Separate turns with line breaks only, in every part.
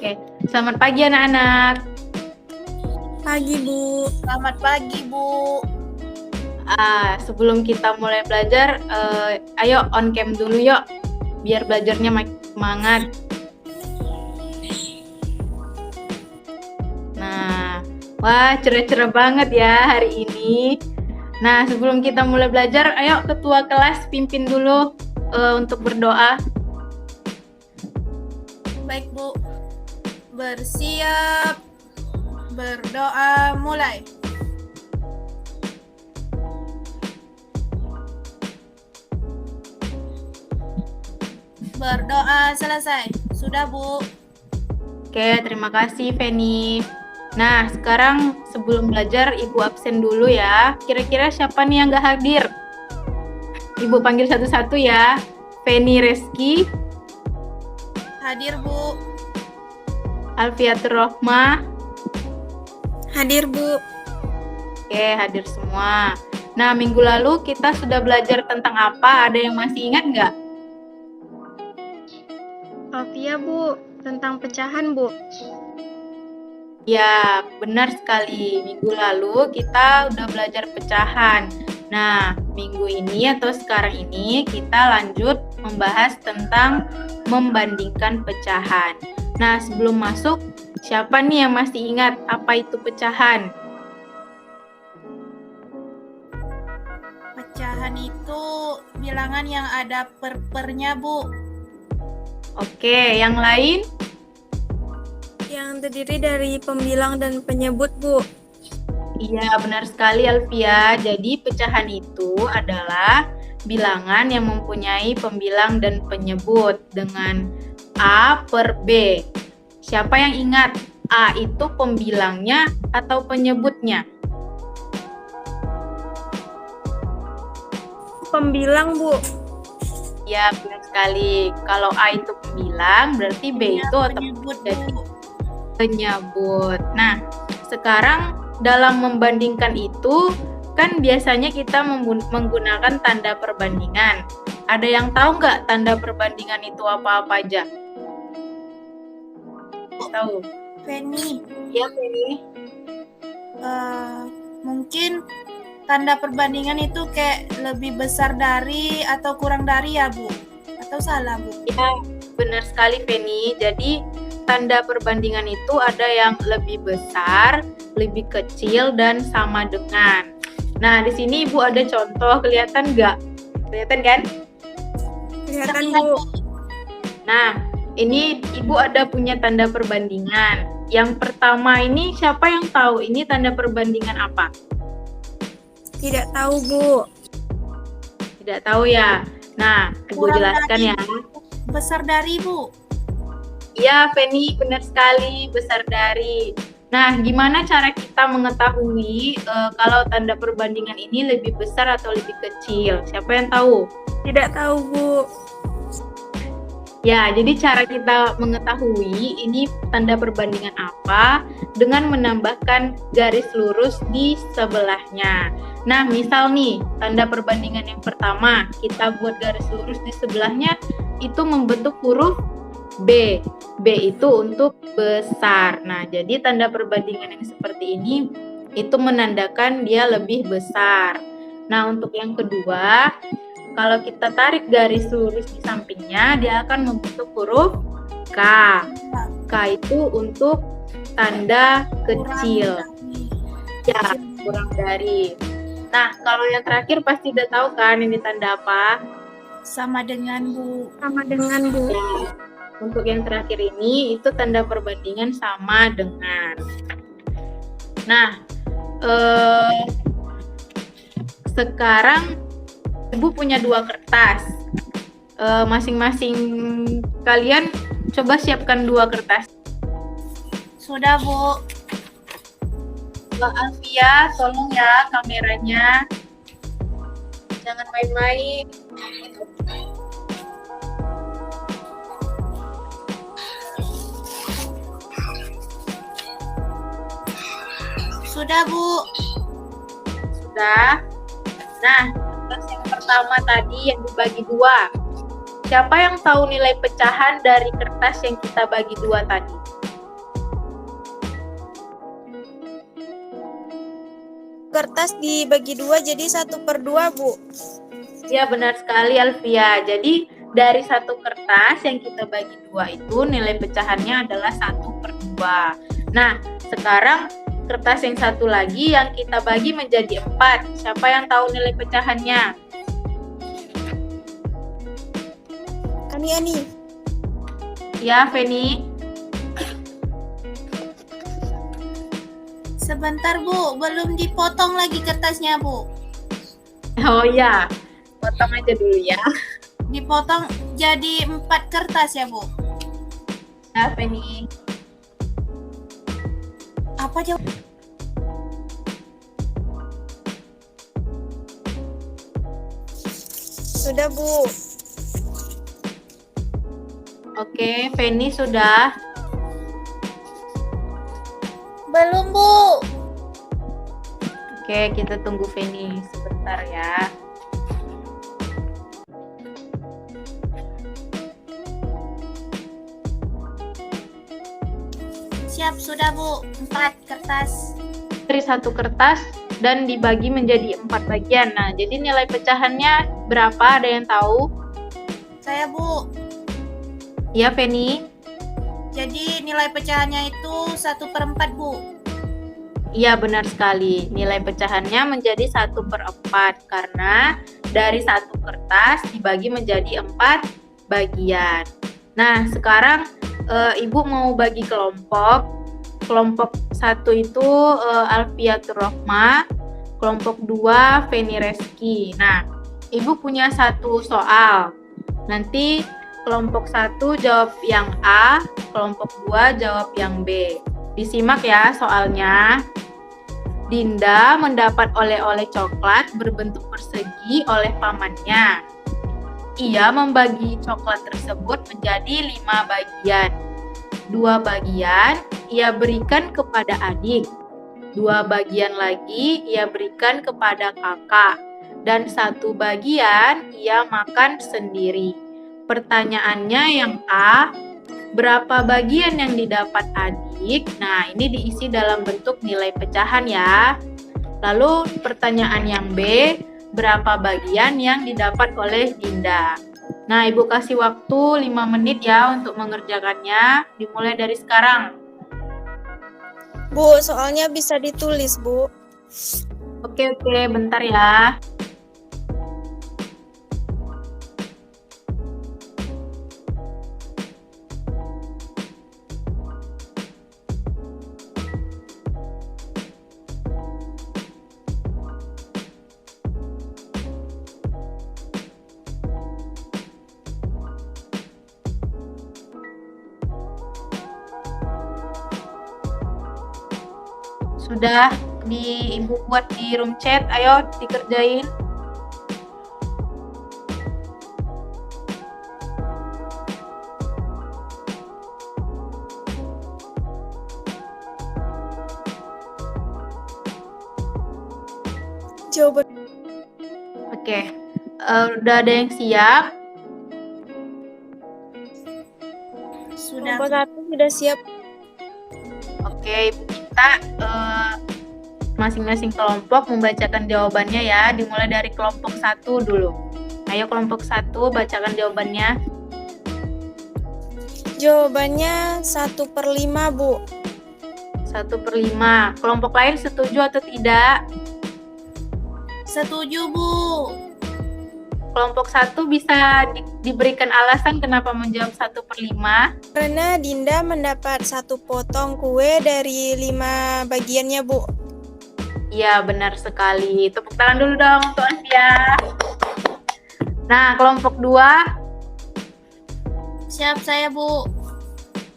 Oke, selamat pagi anak-anak.
Pagi, Bu.
Selamat pagi, Bu.
Sebelum kita mulai belajar, ayo on cam dulu yuk, biar belajarnya makin semangat. Nah, wah cerah-cerah banget ya hari ini. Nah, sebelum kita mulai belajar, ayo ketua kelas pimpin dulu untuk berdoa.
Baik, Bu. Bersiap. Berdoa mulai. Berdoa selesai. Sudah, Bu.
Oke, terima kasih Feni. Nah, sekarang sebelum belajar, Ibu absen dulu ya. Kira-kira siapa nih yang nggak hadir? Ibu panggil satu-satu ya. Feni Reski,
Hadir, Bu.
Alfiatur Rohmah.
Hadir, Bu.
Oke, hadir semua. Nah, minggu lalu kita sudah belajar tentang apa? Ada yang masih ingat nggak?
Alfia, Bu. Tentang pecahan, Bu.
Ya, benar sekali. Minggu lalu kita udah belajar pecahan. Nah, minggu ini atau sekarang ini kita lanjut membahas tentang membandingkan pecahan. Nah, sebelum masuk, siapa nih yang masih ingat apa itu pecahan?
Pecahan itu bilangan yang ada per-pernya, Bu.
Oke, yang lain?
Yang terdiri dari pembilang dan penyebut, Bu.
Iya, benar sekali Alfia. Jadi pecahan itu adalah bilangan yang mempunyai pembilang dan penyebut dengan A per B. Siapa yang ingat A itu pembilangnya atau penyebutnya?
Pembilang, Bu.
Ya, benar sekali. Kalau A itu pembilang, berarti B itu
penyebut,
otomatis jadi
Bu.
penyebut. Nah, sekarang dalam membandingkan itu, kan biasanya kita menggunakan tanda perbandingan. Ada yang tahu nggak tanda perbandingan itu apa-apa aja? Tahu?
Feni,
Ya, Feni.
mungkin tanda perbandingan itu kayak lebih besar dari atau kurang dari ya, Bu? Atau salah, Bu?
Ya, benar sekali, Feni. Jadi, tanda perbandingan itu ada yang lebih besar, lebih kecil, dan sama dengan. Nah, di sini Ibu ada contoh, kelihatan nggak? Kelihatan kan?
Kelihatan, Bu.
Nah, ini Ibu ada punya tanda perbandingan. Yang pertama ini siapa yang tahu ini tanda perbandingan apa?
Tidak tahu, Bu.
Tidak tahu ya? Nah, Ibu
Kurang
jelaskan
dari.
ya.
Besar dari, Bu.
Ya, Feni, benar sekali, besar dari. Nah, gimana cara kita mengetahui kalau tanda perbandingan ini lebih besar atau lebih kecil? Siapa yang tahu?
Tidak tahu, Bu.
Ya, jadi cara kita mengetahui ini tanda perbandingan apa dengan menambahkan garis lurus di sebelahnya. Nah, misal nih, tanda perbandingan yang pertama, kita buat garis lurus di sebelahnya, itu membentuk huruf B. B itu untuk besar. Nah, jadi tanda perbandingan yang seperti ini itu menandakan dia lebih besar. Nah, untuk yang kedua, kalau kita tarik garis lurus di sampingnya, dia akan membentuk huruf K. K itu untuk tanda kecil. Ya, kurang dari. Nah, kalau yang terakhir pasti udah tahu kan ini tanda apa?
Sama dengan, Bu.
Sama dengan, Bu.
Ya, untuk yang terakhir ini itu tanda perbandingan sama dengan. Nah, sekarang Ibu punya 2 kertas. Masing-masing kalian coba siapkan 2 kertas.
Sudah, Bu.
Mbak Alfia, tolong ya kameranya. Jangan main-main.
Sudah, Bu.
Sudah. Nah, kertas yang pertama tadi yang dibagi 2. Siapa yang tahu nilai pecahan dari kertas yang kita bagi 2 tadi?
kertas dibagi 2 jadi 1/2, Bu.
Ya, benar sekali Alfia. Jadi dari satu kertas yang kita bagi 2 itu nilai pecahannya adalah 1/2. Nah, sekarang kertas yang satu lagi yang kita bagi menjadi 4. Siapa yang tahu nilai pecahannya?
Ani.
Ya, Feni.
Sebentar Bu, belum dipotong lagi kertasnya Bu.
Oh ya, potong aja dulu ya.
Dipotong jadi 4 kertas ya Bu.
Ya, Feni.
Apa jawab?
Sudah, Bu.
Oke, Feni sudah.
Belum Bu.
Oke, kita tunggu Feni sebentar ya.
Siap sudah Bu, 4 kertas.
Dari satu kertas dan dibagi menjadi 4 bagian. Nah, jadi nilai pecahannya berapa? Ada yang tahu?
Saya Bu.
Ya, Feni.
Jadi nilai pecahannya itu 1/4 Bu.
Iya, benar sekali. Nilai pecahannya menjadi 1/4 karena dari satu kertas dibagi menjadi 4 bagian. Nah, sekarang Ibu mau bagi kelompok. Kelompok 1 itu Alfiatur Rohma, kelompok 2 Feni Reski. Nah, Ibu punya satu soal. Nanti kelompok 1 jawab yang A, kelompok 2 jawab yang B. Disimak ya soalnya. Dinda mendapat oleh-oleh coklat berbentuk persegi oleh pamannya. Ia membagi coklat tersebut menjadi 5 bagian. 2 bagian ia berikan kepada adik. 2 bagian lagi ia berikan kepada kakak. Dan 1 bagian ia makan sendiri. Pertanyaannya yang A, berapa bagian yang didapat adik? Nah, ini diisi dalam bentuk nilai pecahan ya. Lalu pertanyaan yang B, berapa bagian yang didapat oleh Dinda? Nah, Ibu kasih waktu 5 menit ya untuk mengerjakannya. Dimulai dari sekarang.
Bu, soalnya bisa ditulis, Bu.
Oke, bentar ya. Sudah Ibu buat di room chat, ayo dikerjain.
Jawaban
Oke, udah ada yang siap?
Sudah.
kelompok 1 sudah siap.
Oke, Ibu minta masing-masing kelompok membacakan jawabannya ya. Dimulai dari kelompok 1 dulu. Ayo kelompok 1 bacakan jawabannya.
Jawabannya 1/5, Bu.
1/5. Kelompok lain setuju atau tidak?
Setuju Bu.
Kelompok 1 bisa diberikan alasan kenapa menjawab 1/5?
Karena Dinda mendapat 1 potong kue dari 5 bagiannya, Bu.
Iya, benar sekali. Tepuk tangan dulu dong untuk Alfia. Nah, kelompok 2.
Siap saya Bu.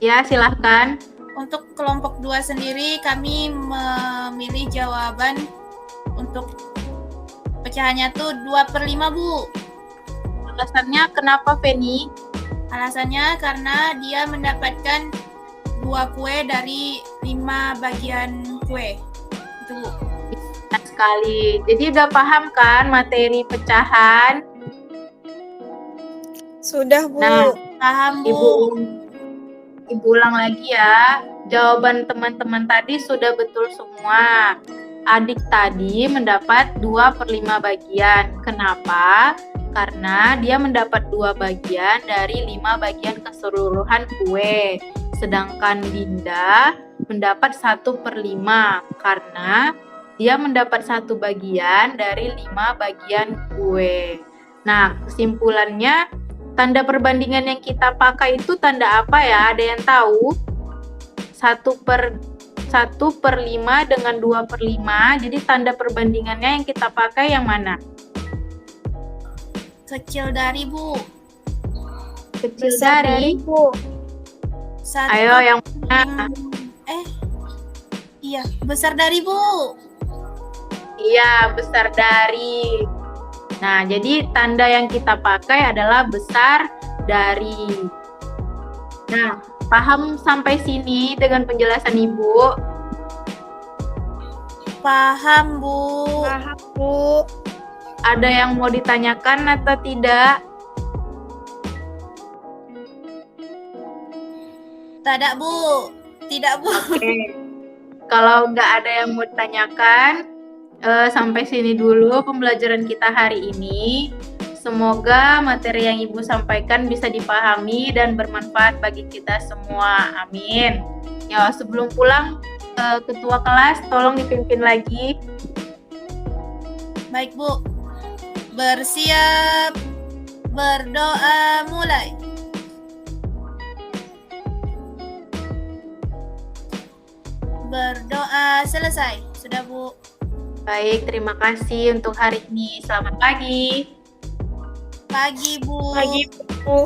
Ya, silahkan.
Untuk kelompok 2 sendiri kami memilih jawaban untuk pecahannya tuh 2/5 Bu.
Alasannya kenapa, Feni?
Alasannya karena dia mendapatkan 2 kue dari 5 bagian kue. Itu Bu.
Benar sekali. Jadi udah paham kan materi pecahan?
Sudah, Bu.
Nah,
Paham Bu.
Ibu ulang lagi ya. Jawaban teman-teman tadi sudah betul semua. adik tadi mendapat 2/5 bagian. Kenapa? Karena dia mendapat 2 bagian dari 5 bagian keseluruhan kue. Sedangkan Dinda mendapat 1/5 karena dia mendapat 1 bagian dari 5 bagian kue. Nah, kesimpulannya tanda perbandingan yang kita pakai itu tanda apa ya? Ada yang tahu? 1/5 dengan 2/5. Jadi tanda perbandingannya yang kita pakai yang mana?
Kecil dari, Bu.
Kecil
Besar
dari.
Bu.
Satu
Ayo yang mana?
Iya, besar dari, Bu.
Iya, besar dari. Nah, jadi tanda yang kita pakai adalah besar dari. Nah, paham sampai sini dengan penjelasan Ibu?
Paham, Bu.
Paham Bu.
Ada yang mau ditanyakan atau tidak?
Tidak, Bu. Tidak, Bu.
Oke. Kalau nggak ada yang mau ditanyakan, sampai sini dulu pembelajaran kita hari ini. Semoga materi yang Ibu sampaikan bisa dipahami dan bermanfaat bagi kita semua. Amin. Ya, sebelum pulang, Ketua kelas tolong dipimpin lagi.
Baik, Bu. Bersiap. Berdoa mulai. Berdoa selesai. Sudah, Bu.
Baik, terima kasih untuk hari ini. Selamat pagi.
Pagi, Bu.
Pagi Bu.